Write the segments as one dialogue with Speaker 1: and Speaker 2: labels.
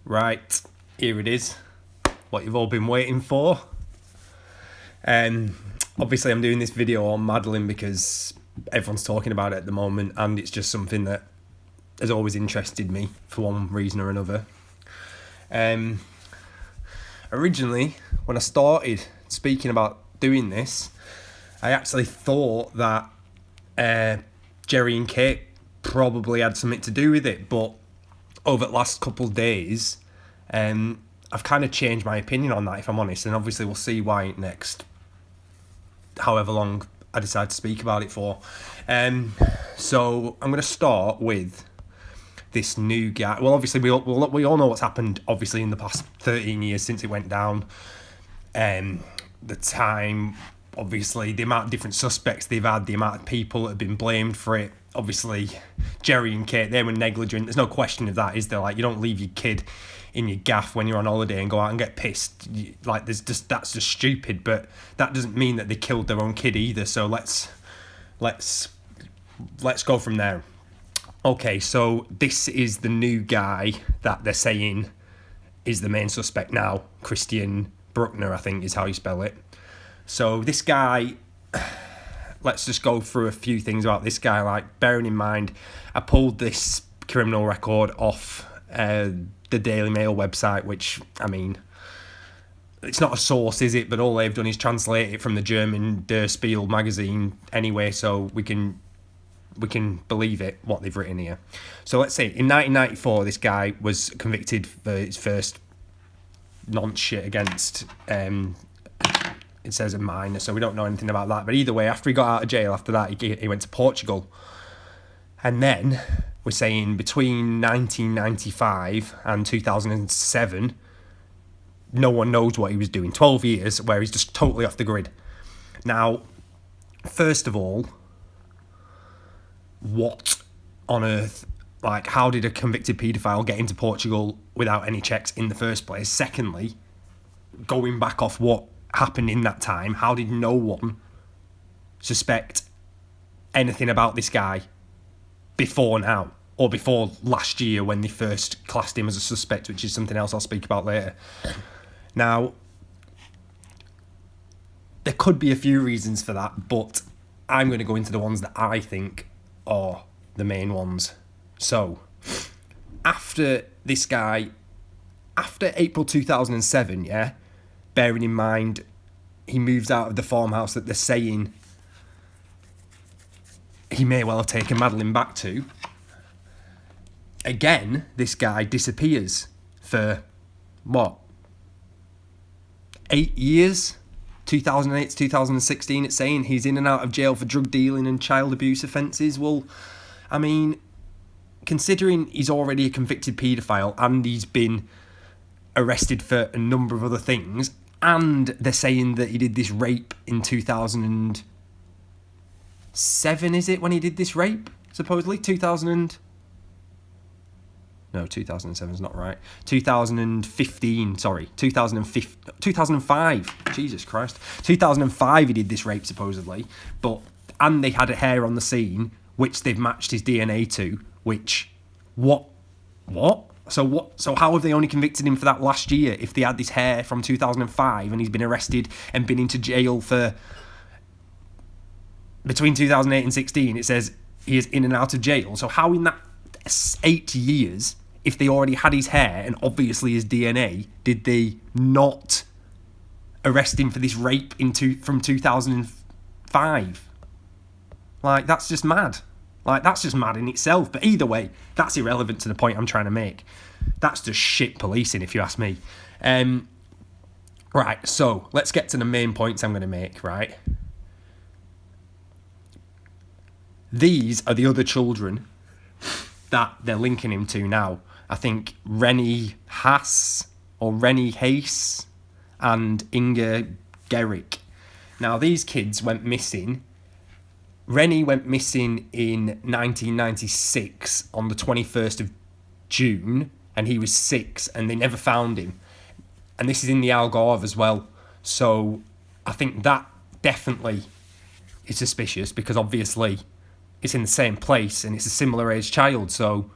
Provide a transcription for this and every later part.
Speaker 1: Right, here it is. What you've all been waiting for. Obviously, I'm doing this video on Madeline because everyone's talking about it at the moment, and it's just something that has always interested me for one reason or another. Originally, when I started speaking about doing this, I actually thought that Jerry and Kate probably had something to do with it, but over the last couple of days, I've kind of changed my opinion on that, if I'm honest, and obviously we'll see why next, however long I decide to speak about it for. So I'm going to start with this new guy. Well, obviously we all know what's happened, obviously, in the past 13 years since it went down. The time, obviously, the amount of different suspects they've had, the amount of people that have been blamed for it. Obviously, Jerry and Kate, they were negligent. There's no question of that, is there? Like, you don't leave your kid in your gaff when you're on holiday and go out and get pissed. Like, that's just stupid. But that doesn't mean that they killed their own kid either. So let's go from there. Okay, so this is the new guy that they're saying is the main suspect now. Christian Bruckner, I think, is how you spell it. So this guy, let's just go through a few things about this guy. Like, bearing in mind, I pulled this criminal record off the Daily Mail website, which, I mean, it's not a source, is it? But all they've done is translate it from the German Der Spiegel magazine anyway, so we can believe it, what they've written here. So let's say, in 1994, this guy was convicted for his first nonce shit against, it says a minor, so we don't know anything about that. But either way, after he got out of jail, after that, he went to Portugal. And then, we're saying between 1995 and 2007, no one knows what he was doing. 12 years where he's just totally off the grid. Now, first of all, what on earth, like, how did a convicted paedophile get into Portugal without any checks in the first place? Secondly, going back off what happened in that time, how did no one suspect anything about this guy before now, or before last year when they first classed him as a suspect, which is something else I'll speak about later. Now, there could be a few reasons for that, but I'm going to go into the ones that I think are the main ones. So, after this guy, after April 2007, yeah, bearing in mind he moves out of the farmhouse that they're saying he may well have taken Madeline back to, again, this guy disappears for, what, 8 years? 2008 to 2016, it's saying he's in and out of jail for drug dealing and child abuse offences. Well, I mean, considering he's already a convicted paedophile and he's been arrested for a number of other things, and they're saying that he did this rape in 2007, is it, when he did this rape, supposedly? 2007 is not right. 2015, sorry. 2005. Jesus Christ. 2005 he did this rape, supposedly. And they had a hair on the scene, which they've matched his DNA to, which, what? So how have they only convicted him for that last year if they had this hair from 2005 and he's been arrested and been into jail for, between 2008 and 16, it says he is in and out of jail. So how in that 8 years, if they already had his hair and obviously his DNA, did they not arrest him for this rape from 2005? Like, that's just mad. Like, that's just mad in itself. But either way, that's irrelevant to the point I'm trying to make. That's just shit policing, if you ask me. Right, so let's get to the main points I'm going to make, right? These are the other children that they're linking him to now. I think Rennie Haas and Inga Gerrick. Now, these kids went missing. Rennie went missing in 1996 on the 21st of June, and he was 6, and they never found him. And this is in the Algarve as well. So I think that definitely is suspicious, because obviously it's in the same place and it's a similar age child. So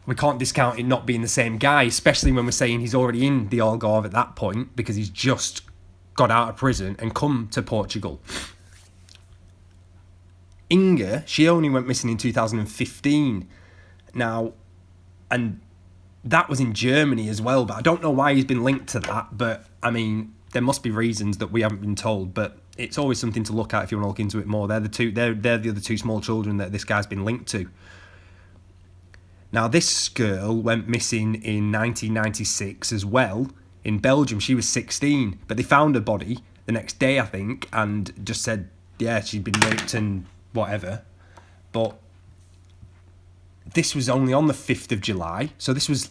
Speaker 1: we can't discount it not being the same guy, especially when we're saying he's already in the Algarve at that point because he's just got out of prison and come to Portugal. Inga, she only went missing in 2015. Now, and that was in Germany as well, but I don't know why he's been linked to that, but I mean, there must be reasons that we haven't been told, but it's always something to look at if you want to look into it more. They're the other two small children that this guy's been linked to. Now, this girl went missing in 1996 as well in Belgium. She was 16, but they found her body the next day, I think, and just said, yeah, she'd been raped and whatever. But this was only on the 5th of July, so this was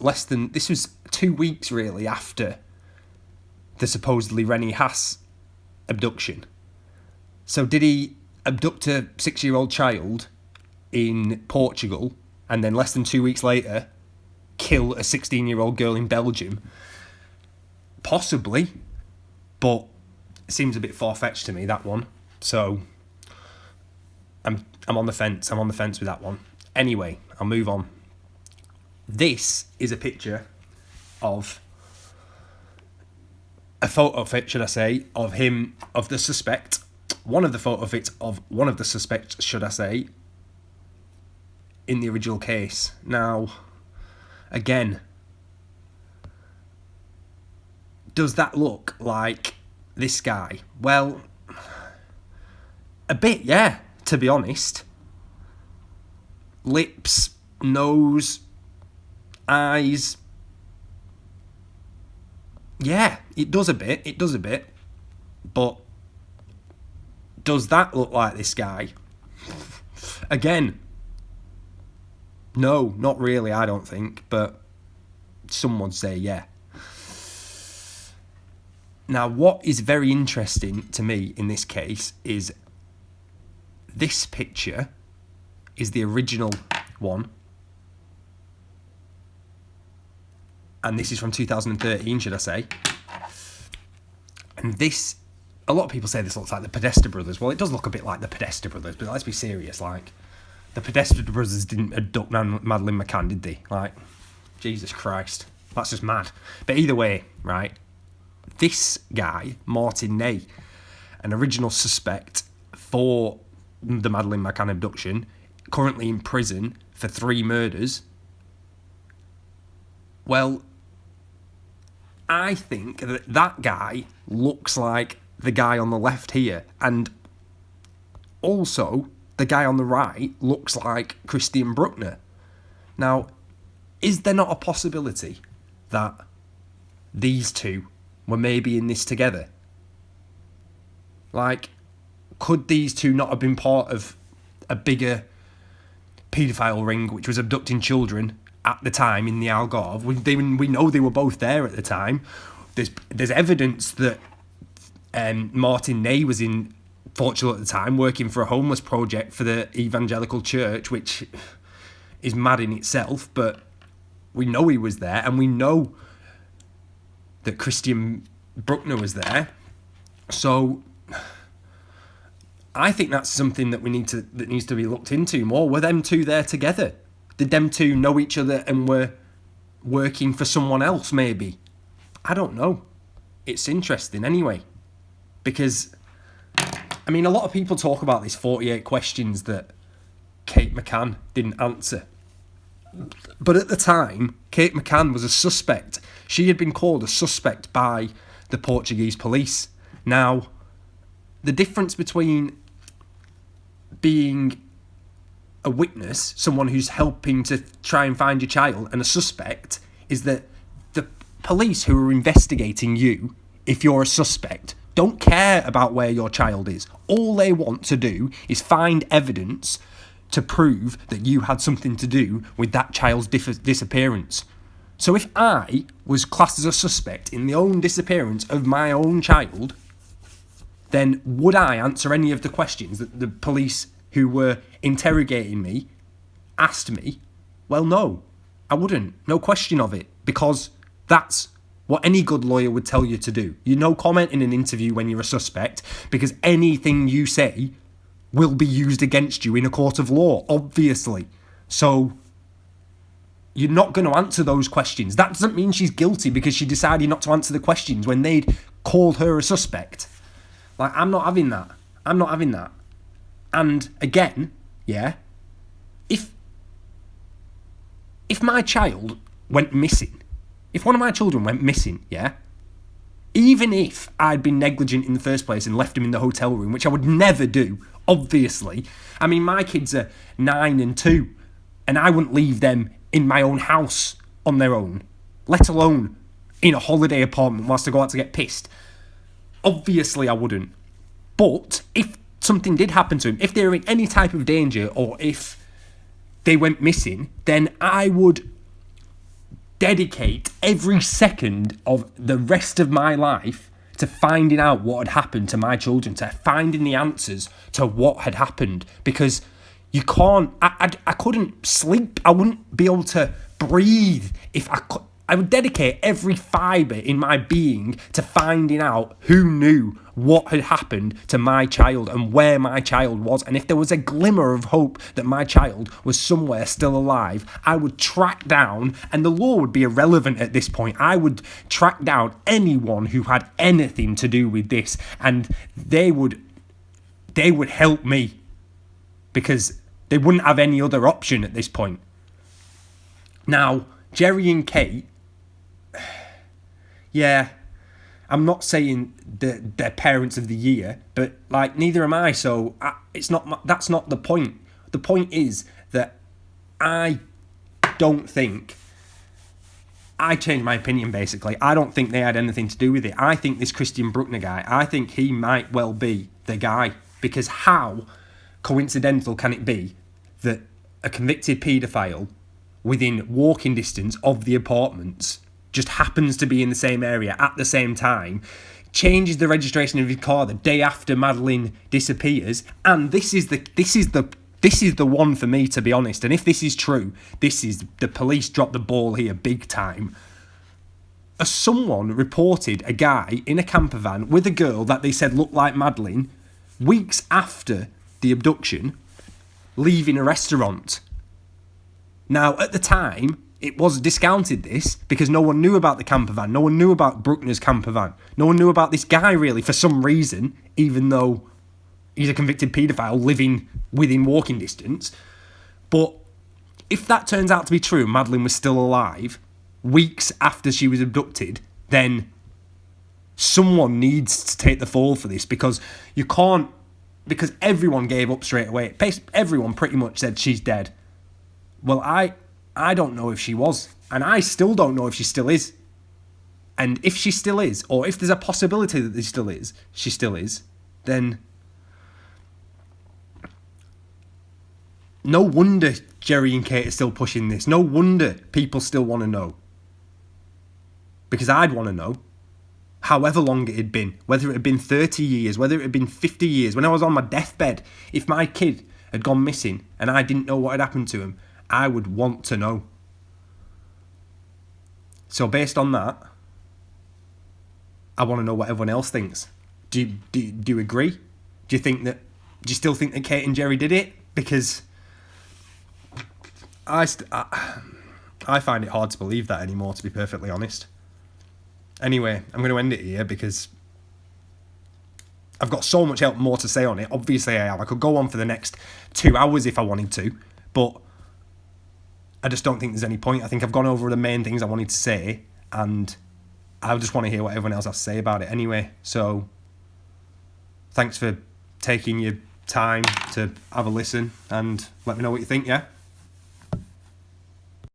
Speaker 1: 2 weeks really after the supposedly Rennie Haas abduction. So did he abduct a 6-year-old child in Portugal and then less than 2 weeks later kill a 16-year-old girl in Belgium? Possibly, but it seems a bit far-fetched to me, that one. So I'm on the fence. I'm on the fence with that one. Anyway, I'll move on. This is a picture of a photo of it, should I say, of him, of the suspect. One of the photo of it, of one of the suspects, should I say, in the original case. Now, again, does that look like this guy? Well, a bit, yeah, to be honest. Lips, nose, eyes. Yeah, it does a bit. But does that look like this guy? Again, no, not really, I don't think, but some would say yeah. Now, what is very interesting to me in this case is this picture is the original one. And this is from 2013, should I say. And this, a lot of people say this looks like the Podesta brothers. Well, it does look a bit like the Podesta brothers, but let's be serious. Like, the Podesta brothers didn't abduct Madeline McCann, did they? Like, Jesus Christ. That's just mad. But either way, right, this guy, Martin Ney, an original suspect for the Madeline McCann abduction, currently in prison for 3 murders. Well, I think that guy looks like the guy on the left here, and also the guy on the right looks like Christian Bruckner. Now, is there not a possibility that these two were maybe in this together? Like, could these two not have been part of a bigger paedophile ring which was abducting children at the time in the Algarve? We know they were both there at the time. There's evidence that Martin Ney was in Portugal at the time working for a homeless project for the evangelical church, which is mad in itself, but we know he was there, and we know that Christian Bruckner was there. So I think that's something that needs to be looked into more. Were them two there together? Did them two know each other and were working for someone else, maybe? I don't know. It's interesting anyway. Because, I mean, a lot of people talk about these 48 questions that Kate McCann didn't answer. But at the time, Kate McCann was a suspect. She had been called a suspect by the Portuguese police. Now, the difference between being a witness, someone who's helping to try and find your child, and a suspect is that the police who are investigating you, if you're a suspect, don't care about where your child is. All they want to do is find evidence to prove that you had something to do with that child's disappearance. So if I was classed as a suspect in the own disappearance of my own child, then would I answer any of the questions that the police who were interrogating me asked me? Well, no, I wouldn't. No question of it, because that's what any good lawyer would tell you to do. You no comment in an interview when you're a suspect, because anything you say will be used against you in a court of law, obviously. So You're not going to answer those questions. That doesn't mean she's guilty because she decided not to answer the questions when they'd called her a suspect. Like, I'm not having that. I'm not having that. And again, yeah, if my child went missing, if one of my children went missing, yeah, even if I'd been negligent in the first place and left him in the hotel room, which I would never do, obviously. I mean, my kids are 9 and 2, and I wouldn't leave them in my own house on their own, let alone in a holiday apartment whilst I go out to get pissed. Obviously, I wouldn't. But if something did happen to him, if they were in any type of danger, or if they went missing, then I would dedicate every second of the rest of my life to finding out what had happened to my children, to finding the answers to what had happened. Because you can't, I couldn't sleep. I wouldn't be able to breathe if I could. I would dedicate every fibre in my being to finding out who knew what had happened to my child and where my child was. And if there was a glimmer of hope that my child was somewhere still alive, I would track down, and the law would be irrelevant at this point, I would track down anyone who had anything to do with this, and they would help me because they wouldn't have any other option at this point. Now, Jerry and Kate, yeah, I'm not saying that they're parents of the year, but like neither am I. So it's not. That's not the point. The point is that I don't think. I changed my opinion basically. I don't think they had anything to do with it. I think this Christian Bruckner guy, I think he might well be the guy, because how coincidental can it be that a convicted paedophile within walking distance of the apartments just happens to be in the same area at the same time, changes the registration of his car the day after Madeline disappears, and this is the one for me, to be honest. And if this is true, this is the police dropped the ball here big time. Someone reported a guy in a camper van with a girl that they said looked like Madeline weeks after the abduction, leaving a restaurant. Now, at the time, it was discounted, this, because no one knew about the camper van. No one knew about Bruckner's camper van. No one knew about this guy, really, for some reason, even though he's a convicted paedophile living within walking distance. But if that turns out to be true, Madeline was still alive weeks after she was abducted, then someone needs to take the fall for this, because you can't, because everyone gave up straight away. Everyone pretty much said she's dead. Well, I don't know if she was, and I still don't know if she still is. And if she still is, or if there's a possibility that she still is, then no wonder Jerry and Kate are still pushing this. No wonder people still want to know. Because I'd want to know, however long it had been, whether it had been 30 years, whether it had been 50 years, when I was on my deathbed, if my kid had gone missing and I didn't know what had happened to him, I would want to know. So based on that, I want to know what everyone else thinks. Do you agree? Do you still think that Kate and Jerry did it? Because I find it hard to believe that anymore, to be perfectly honest. Anyway, I'm going to end it here because I've got so much more to say on it. Obviously I have. I could go on for the next 2 hours if I wanted to, but I just don't think there's any point. I think I've gone over the main things I wanted to say, and I just want to hear what everyone else has to say about it anyway. So thanks for taking your time to have a listen, and let me know what you think, yeah?